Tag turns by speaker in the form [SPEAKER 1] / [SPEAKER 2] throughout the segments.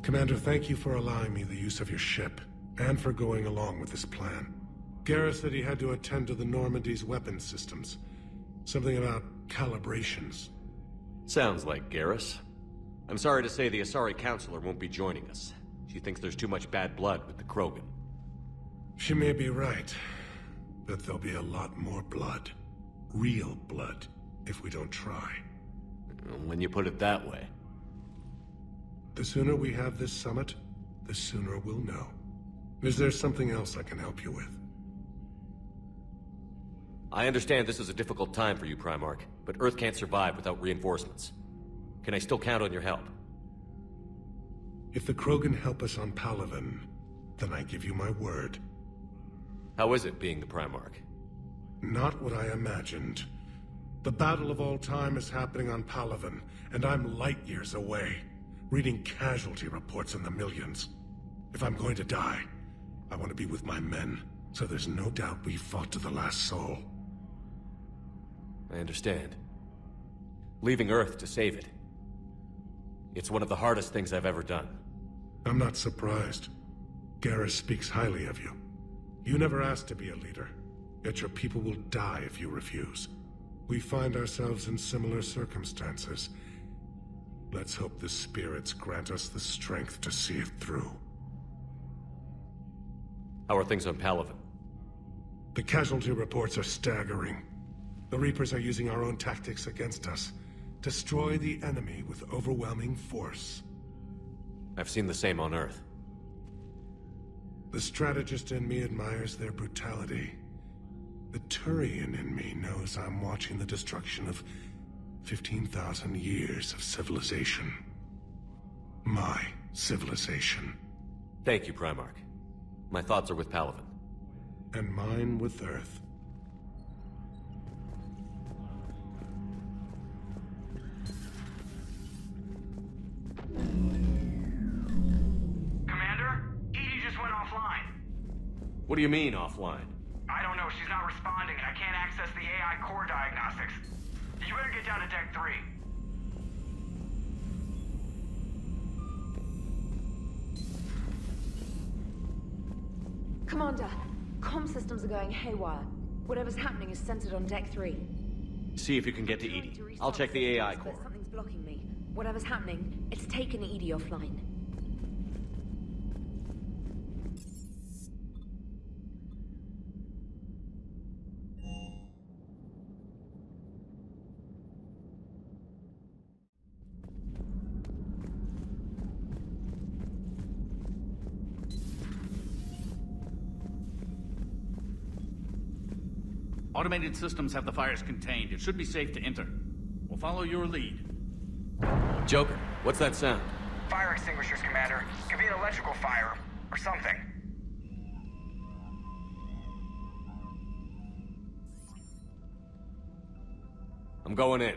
[SPEAKER 1] Commander, thank you for allowing me the use of your ship, and for going along with this plan. Garrus said he had to attend to the Normandy's weapons systems. Something about calibrations.
[SPEAKER 2] Sounds like Garrus. I'm sorry to say the Asari Counselor won't be joining us. She thinks there's too much bad blood with the Krogan.
[SPEAKER 1] She may be right, but there'll be a lot more blood. Real blood, if we don't try.
[SPEAKER 2] When you put it that way.
[SPEAKER 1] The sooner we have this summit, the sooner we'll know. Is there something else I can help you with?
[SPEAKER 2] I understand this is a difficult time for you, Primarch, but Earth can't survive without reinforcements. Can I still count on your help?
[SPEAKER 1] If the Krogan help us on Palaven, then I give you my word.
[SPEAKER 2] How is it being the Primarch?
[SPEAKER 1] Not what I imagined. The battle of all time is happening on Palaven, and I'm light years away, reading casualty reports in the millions. If I'm going to die, I want to be with my men, so there's no doubt we fought to the last soul.
[SPEAKER 2] I understand. Leaving Earth to save it. It's one of the hardest things I've ever done.
[SPEAKER 1] I'm not surprised. Garrus speaks highly of you. You never asked to be a leader, yet your people will die if you refuse. We find ourselves in similar circumstances. Let's hope the spirits grant us the strength to see it through.
[SPEAKER 2] How are things on Palaven?
[SPEAKER 1] The casualty reports are staggering. The Reapers are using our own tactics against us. Destroy the enemy with overwhelming force.
[SPEAKER 2] I've seen the same on Earth.
[SPEAKER 1] The strategist in me admires their brutality. The Turian in me knows I'm watching the destruction of 15,000 years of civilization. My civilization.
[SPEAKER 2] Thank you, Primarch. My thoughts are with Palaven.
[SPEAKER 1] And mine with Earth.
[SPEAKER 3] Commander? Edie just went offline.
[SPEAKER 2] What do you mean, offline?
[SPEAKER 3] I don't know, she's not responding and I can't access the AI core diagnostics. You better get down to Deck 3.
[SPEAKER 4] Commander, comm systems are going haywire. Whatever's happening is centered on Deck 3.
[SPEAKER 2] See if you can get to Edie. I'll check the AI core.
[SPEAKER 4] But something's blocking me. Whatever's happening, it's taken Edie offline.
[SPEAKER 5] Automated systems have the fires contained. It should be safe to enter. We'll follow your lead.
[SPEAKER 2] Joker, what's that sound?
[SPEAKER 3] Fire extinguishers, Commander. Could be an electrical fire, or something.
[SPEAKER 2] I'm going in.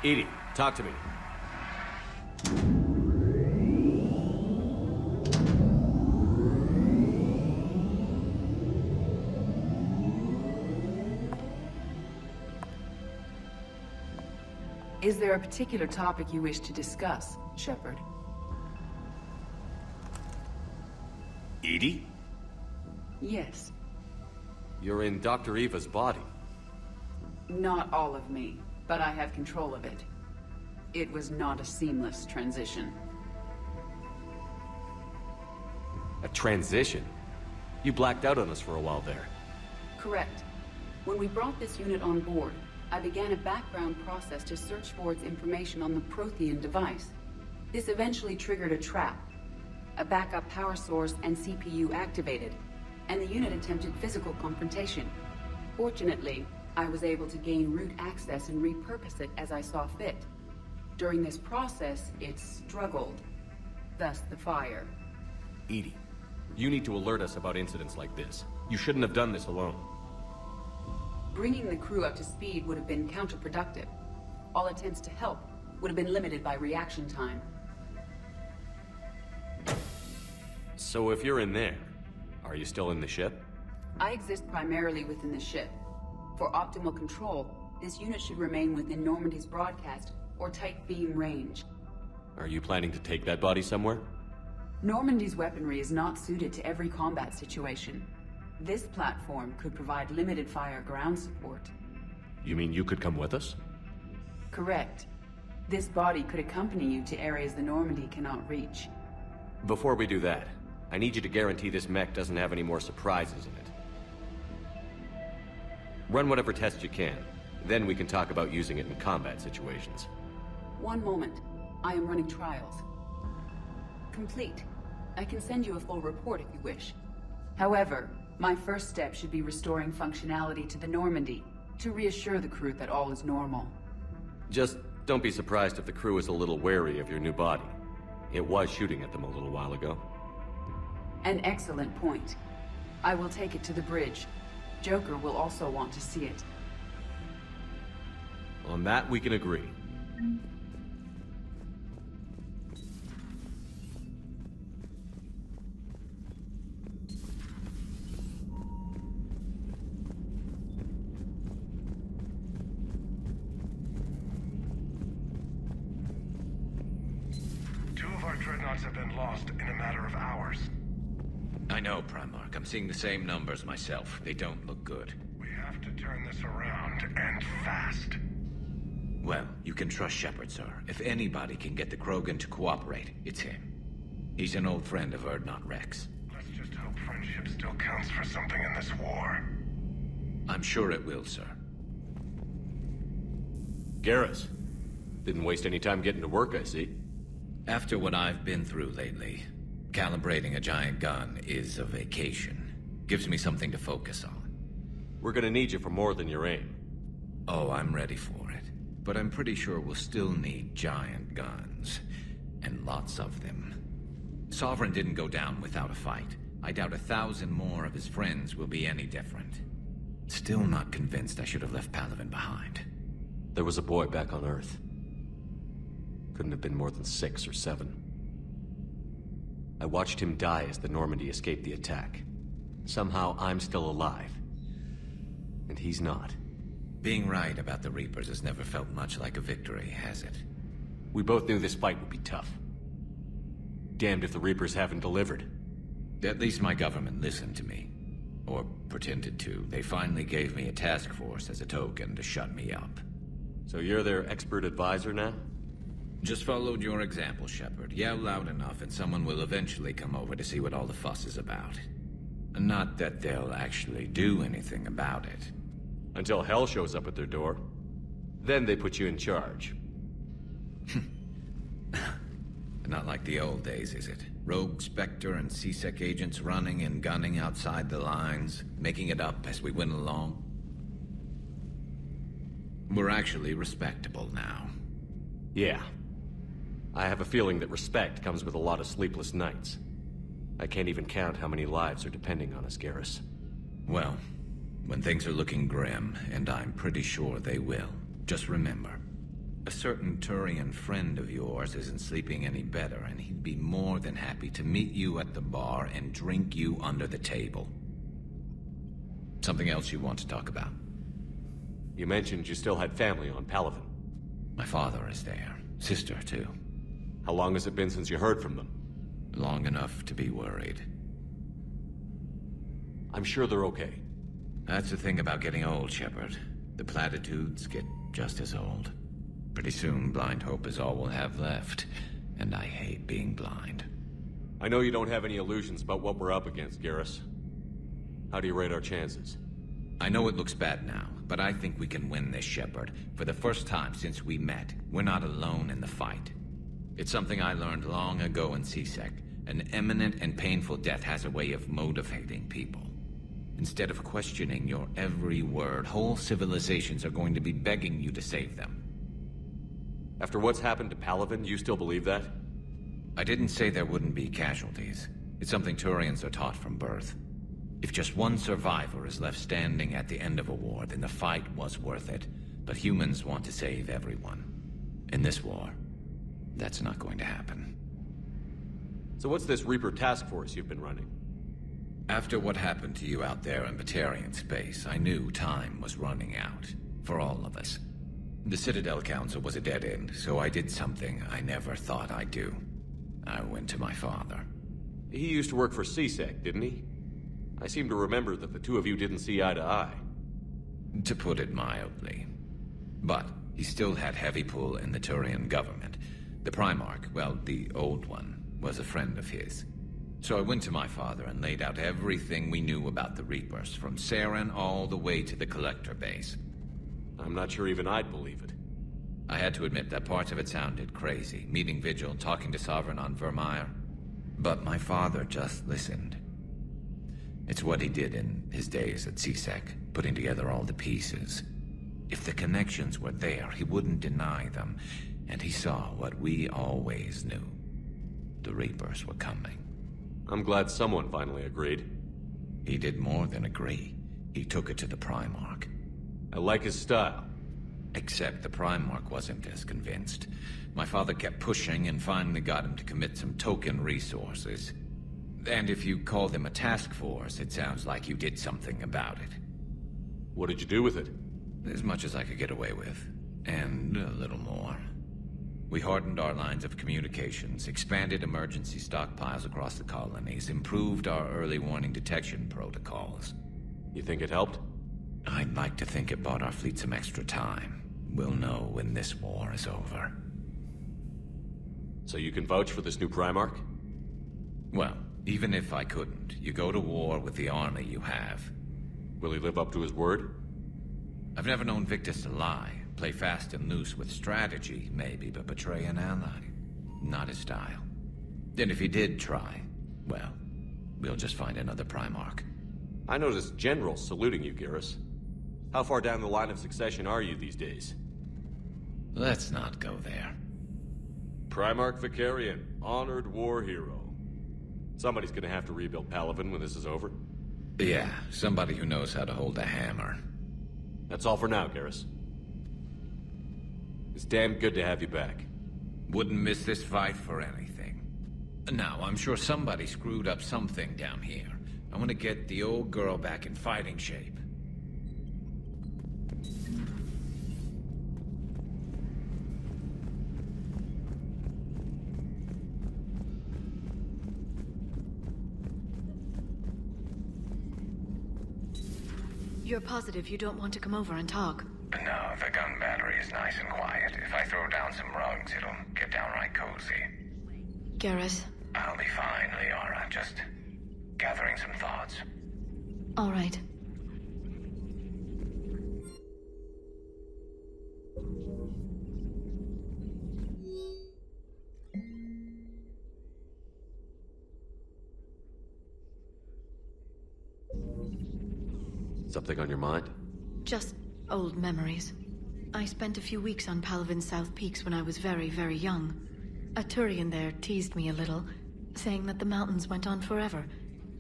[SPEAKER 2] Edie, talk to me.
[SPEAKER 6] Is there a particular topic you wish to discuss, Shepard?
[SPEAKER 2] Edie?
[SPEAKER 6] Yes.
[SPEAKER 2] You're in Dr. Eva's body.
[SPEAKER 6] Not all of me, but I have control of it. It was not a seamless transition.
[SPEAKER 2] A transition? You blacked out on us for a while there.
[SPEAKER 6] Correct. When we brought this unit on board, I began a background process to search for its information on the Prothean device. This eventually triggered a trap. A backup power source and CPU activated, and the unit attempted physical confrontation. Fortunately, I was able to gain root access and repurpose it as I saw fit. During this process, it struggled. Thus the fire.
[SPEAKER 2] EDI, you need to alert us about incidents like this. You shouldn't have done this alone.
[SPEAKER 6] Bringing the crew up to speed would have been counterproductive. All attempts to help would have been limited by reaction time.
[SPEAKER 2] So if you're in there, are you still in the ship?
[SPEAKER 6] I exist primarily within the ship. For optimal control, this unit should remain within Normandy's broadcast or tight beam range.
[SPEAKER 2] Are you planning to take that body somewhere?
[SPEAKER 6] Normandy's weaponry is not suited to every combat situation. This platform could provide limited fire ground support.
[SPEAKER 2] You mean you could come with us?
[SPEAKER 6] Correct. This body could accompany you to areas the Normandy cannot reach.
[SPEAKER 2] Before we do that, I need you to guarantee this mech doesn't have any more surprises in it. Run whatever tests you can. Then we can talk about using it in combat situations.
[SPEAKER 6] One moment. I am running trials. Complete. I can send you a full report if you wish. However, my first step should be restoring functionality to the Normandy, to reassure the crew that all is normal.
[SPEAKER 2] Just don't be surprised if the crew is a little wary of your new body. It was shooting at them a little while ago.
[SPEAKER 6] An excellent point. I will take it to the bridge. Joker will also want to see it.
[SPEAKER 2] On that, we can agree.
[SPEAKER 1] Two of our dreadnoughts have been lost in a matter of hours.
[SPEAKER 7] I know, Primarch. I'm seeing the same numbers myself. They don't look good.
[SPEAKER 1] We have to turn this around, and fast.
[SPEAKER 7] Well, you can trust Shepard, sir. If anybody can get the Krogan to cooperate, it's him. He's an old friend of Urdnot Rex.
[SPEAKER 1] Let's just hope friendship still counts for something in this war.
[SPEAKER 7] I'm sure it will, sir.
[SPEAKER 2] Garrus. Didn't waste any time getting to work, I see.
[SPEAKER 7] After what I've been through lately, calibrating a giant gun is a vacation. Gives me something to focus on.
[SPEAKER 2] We're gonna need you for more than your aim.
[SPEAKER 7] Oh, I'm ready for it. But I'm pretty sure we'll still need giant guns. And lots of them. Sovereign didn't go down without a fight. I doubt 1,000 more of his friends will be any different. Still not convinced I should have left Palaven behind.
[SPEAKER 2] There was a boy back on Earth. Couldn't have been more than 6 or 7. I watched him die as the Normandy escaped the attack. Somehow I'm still alive. And he's not.
[SPEAKER 7] Being right about the Reapers has never felt much like a victory, has it?
[SPEAKER 2] We both knew this fight would be tough. Damned if the Reapers haven't delivered.
[SPEAKER 7] At least my government listened to me. Or pretended to. They finally gave me a task force as a token to shut me up.
[SPEAKER 2] So you're their expert advisor now?
[SPEAKER 7] Just followed your example, Shepard. Yell loud enough and someone will eventually come over to see what all the fuss is about. Not that they'll actually do anything about it.
[SPEAKER 2] Until hell shows up at their door. Then they put you in charge.
[SPEAKER 7] Not like the old days, is it? Rogue Spectre and C-Sec agents running and gunning outside the lines, making it up as we went along. We're actually respectable now.
[SPEAKER 2] Yeah. I have a feeling that respect comes with a lot of sleepless nights. I can't even count how many lives are depending on us, Garrus.
[SPEAKER 7] Well, when things are looking grim, and I'm pretty sure they will, just remember, a certain Turian friend of yours isn't sleeping any better, and he'd be more than happy to meet you at the bar and drink you under the table. Something else you want to talk about?
[SPEAKER 2] You mentioned you still had family on Palaven.
[SPEAKER 7] My father is there. Sister, too.
[SPEAKER 2] How long has it been since you heard from them?
[SPEAKER 7] Long enough to be worried.
[SPEAKER 2] I'm sure they're okay.
[SPEAKER 7] That's the thing about getting old, Shepard. The platitudes get just as old. Pretty soon, blind hope is all we'll have left. And I hate being blind.
[SPEAKER 2] I know you don't have any illusions about what we're up against, Garrus. How do you rate our chances?
[SPEAKER 7] I know it looks bad now, but I think we can win this, Shepard. For the first time since we met, we're not alone in the fight. It's something I learned long ago in CSEC. An imminent and painful death has a way of motivating people. Instead of questioning your every word, whole civilizations are going to be begging you to save them.
[SPEAKER 2] After what's happened to Palaven, you still believe that?
[SPEAKER 7] I didn't say there wouldn't be casualties. It's something Turians are taught from birth. If just one survivor is left standing at the end of a war, then the fight was worth it. But humans want to save everyone. In this war, that's not going to happen.
[SPEAKER 2] So what's this Reaper task force you've been running?
[SPEAKER 7] After what happened to you out there in Batarian space, I knew time was running out. For all of us. The Citadel Council was a dead end, so I did something I never thought I'd do. I went to my father.
[SPEAKER 2] He used to work for CSEC, didn't he? I seem to remember that the two of you didn't see eye to eye.
[SPEAKER 7] To put it mildly. But he still had heavy pull in the Turian government. The Primarch, well, the old one, was a friend of his. So I went to my father and laid out everything we knew about the Reapers, from Saren all the way to the Collector base.
[SPEAKER 2] I'm not sure even I'd believe it.
[SPEAKER 7] I had to admit that parts of it sounded crazy, meeting Vigil, talking to Sovereign on Vermeer. But my father just listened. It's what he did in his days at CSEC, putting together all the pieces. If the connections were there, he wouldn't deny them, and he saw what we always knew. The Reapers were coming.
[SPEAKER 2] I'm glad someone finally agreed.
[SPEAKER 7] He did more than agree. He took it to the Primarch.
[SPEAKER 2] I like his style.
[SPEAKER 7] Except the Primarch wasn't as convinced. My father kept pushing and finally got him to commit some token resources. And if you call them a task force, it sounds like you did something about it.
[SPEAKER 2] What did you do with it?
[SPEAKER 7] As much as I could get away with. And a little more. We hardened our lines of communications, expanded emergency stockpiles across the colonies, improved our early warning detection protocols.
[SPEAKER 2] You think it helped?
[SPEAKER 7] I'd like to think it bought our fleet some extra time. We'll know when this war is over.
[SPEAKER 2] So you can vouch for this new Primarch?
[SPEAKER 7] Well, even if I couldn't, you go to war with the army you have.
[SPEAKER 2] Will he live up to his word?
[SPEAKER 7] I've never known Victus to lie. Play fast and loose with strategy, maybe, but betray an ally. Not his style. And if he did try, well, we'll just find another Primarch.
[SPEAKER 2] I noticed generals saluting you, Garrus. How far down the line of succession are you these days?
[SPEAKER 7] Let's not go there.
[SPEAKER 2] Primarch Vicarian, honored war hero. Somebody's gonna have to rebuild Palaven when this is over.
[SPEAKER 7] Yeah, somebody who knows how to hold a hammer.
[SPEAKER 2] That's all for now, Garrus. It's damn good to have you back.
[SPEAKER 7] Wouldn't miss this fight for anything. Now, I'm sure somebody screwed up something down here. I want to get the old girl back in fighting shape.
[SPEAKER 4] You're positive you don't want to come over and talk?
[SPEAKER 8] No, the gun battery is nice and quiet. If I throw down some rugs, it'll get downright cozy.
[SPEAKER 4] Garrus?
[SPEAKER 8] I'll be fine, Liara. Just gathering some thoughts.
[SPEAKER 4] All right.
[SPEAKER 2] Something on your mind?
[SPEAKER 4] Just old memories. I spent a few weeks on Palaven's South Peaks when I was very, very young. A Turian there teased me a little, saying that the mountains went on forever.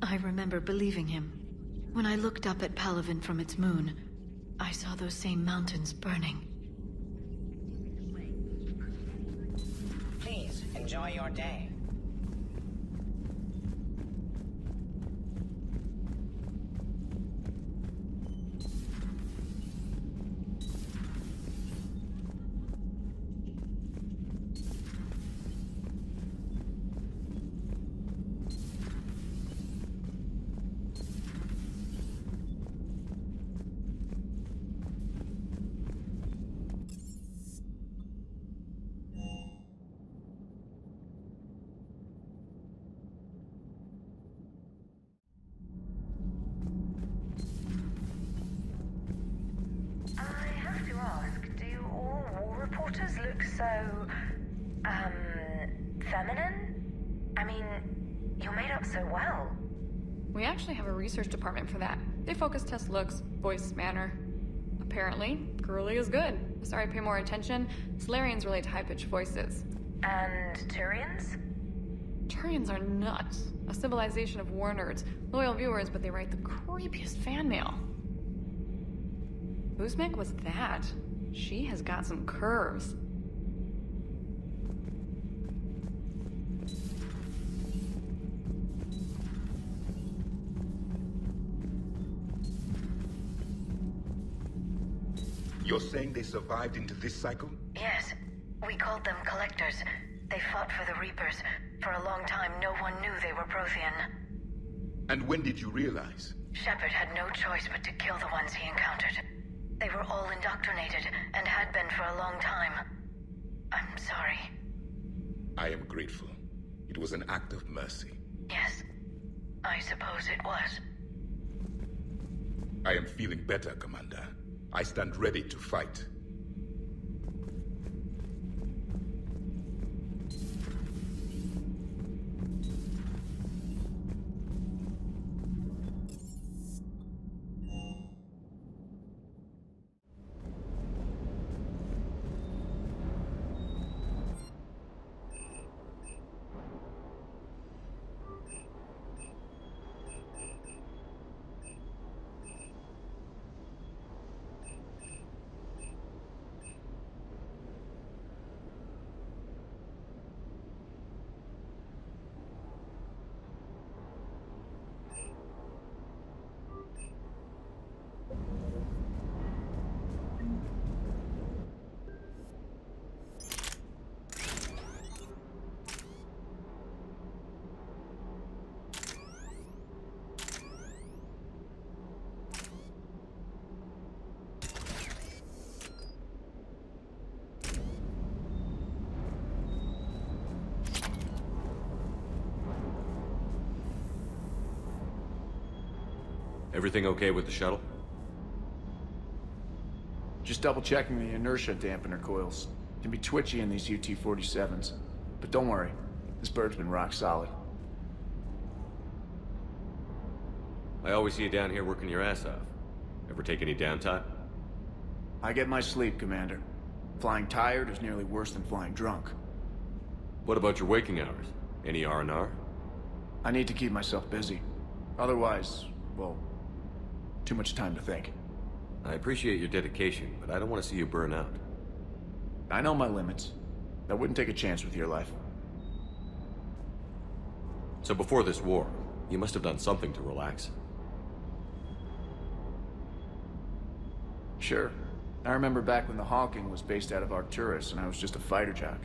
[SPEAKER 4] I remember believing him. When I looked up at Palaven from its moon, I saw those same mountains burning.
[SPEAKER 9] Please, enjoy your day. ask, do all war reporters look so, feminine? I mean, you're made up so well.
[SPEAKER 10] We actually have a research department for that. They focus test looks, voice, manner. Apparently, girly is good. Sorry, pay more attention. Solarians relate to high-pitched voices.
[SPEAKER 9] And Turians?
[SPEAKER 10] Turians are nuts. A civilization of war nerds. Loyal viewers, but they write the creepiest fan mail. Uzmek was that? She has got some curves.
[SPEAKER 11] You're saying they survived into this cycle?
[SPEAKER 9] Yes. We called them Collectors. They fought for the Reapers. For a long time, no one knew they were Prothean.
[SPEAKER 11] And when did you realize?
[SPEAKER 9] Shepard had no choice but to kill the ones he encountered. They were all indoctrinated, and had been for a long time. I'm sorry.
[SPEAKER 11] I am grateful. It was an act of mercy.
[SPEAKER 9] Yes. I suppose it was.
[SPEAKER 11] I am feeling better, Commander. I stand ready to fight.
[SPEAKER 2] Everything okay with the shuttle?
[SPEAKER 12] Just double checking the inertia dampener coils. Can be twitchy in these UT-47s. But don't worry, this bird's been rock solid.
[SPEAKER 2] I always see you down here working your ass off. Ever take any downtime?
[SPEAKER 12] I get my sleep, Commander. Flying tired is nearly worse than flying drunk.
[SPEAKER 2] What about your waking hours? Any R&R?
[SPEAKER 12] I need to keep myself busy. Otherwise, well, too much time to think.
[SPEAKER 2] I appreciate your dedication, but I don't want to see you burn out.
[SPEAKER 12] I know my limits. I wouldn't take a chance with your life.
[SPEAKER 2] So before this war, you must have done something to relax.
[SPEAKER 12] Sure. I remember back when the Hawking was based out of Arcturus and I was just a fighter jock.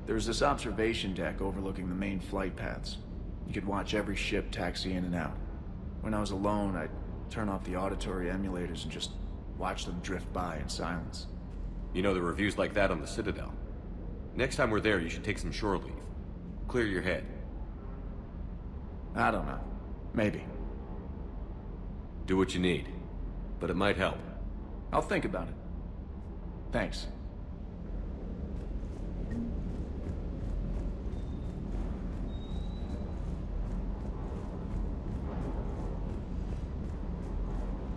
[SPEAKER 12] There was this observation deck overlooking the main flight paths. You could watch every ship taxi in and out. When I was alone, I'd turn off the auditory emulators and just watch them drift by in silence.
[SPEAKER 2] You know, there are reviews like that on the Citadel. Next time we're there, you should take some shore leave. Clear your head.
[SPEAKER 12] I don't know. Maybe.
[SPEAKER 2] Do what you need. But it might help.
[SPEAKER 12] I'll think about it. Thanks.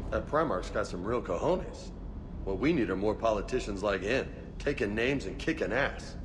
[SPEAKER 13] That Primarch's got some real cojones. What we need are more politicians like him, taking names and kicking ass.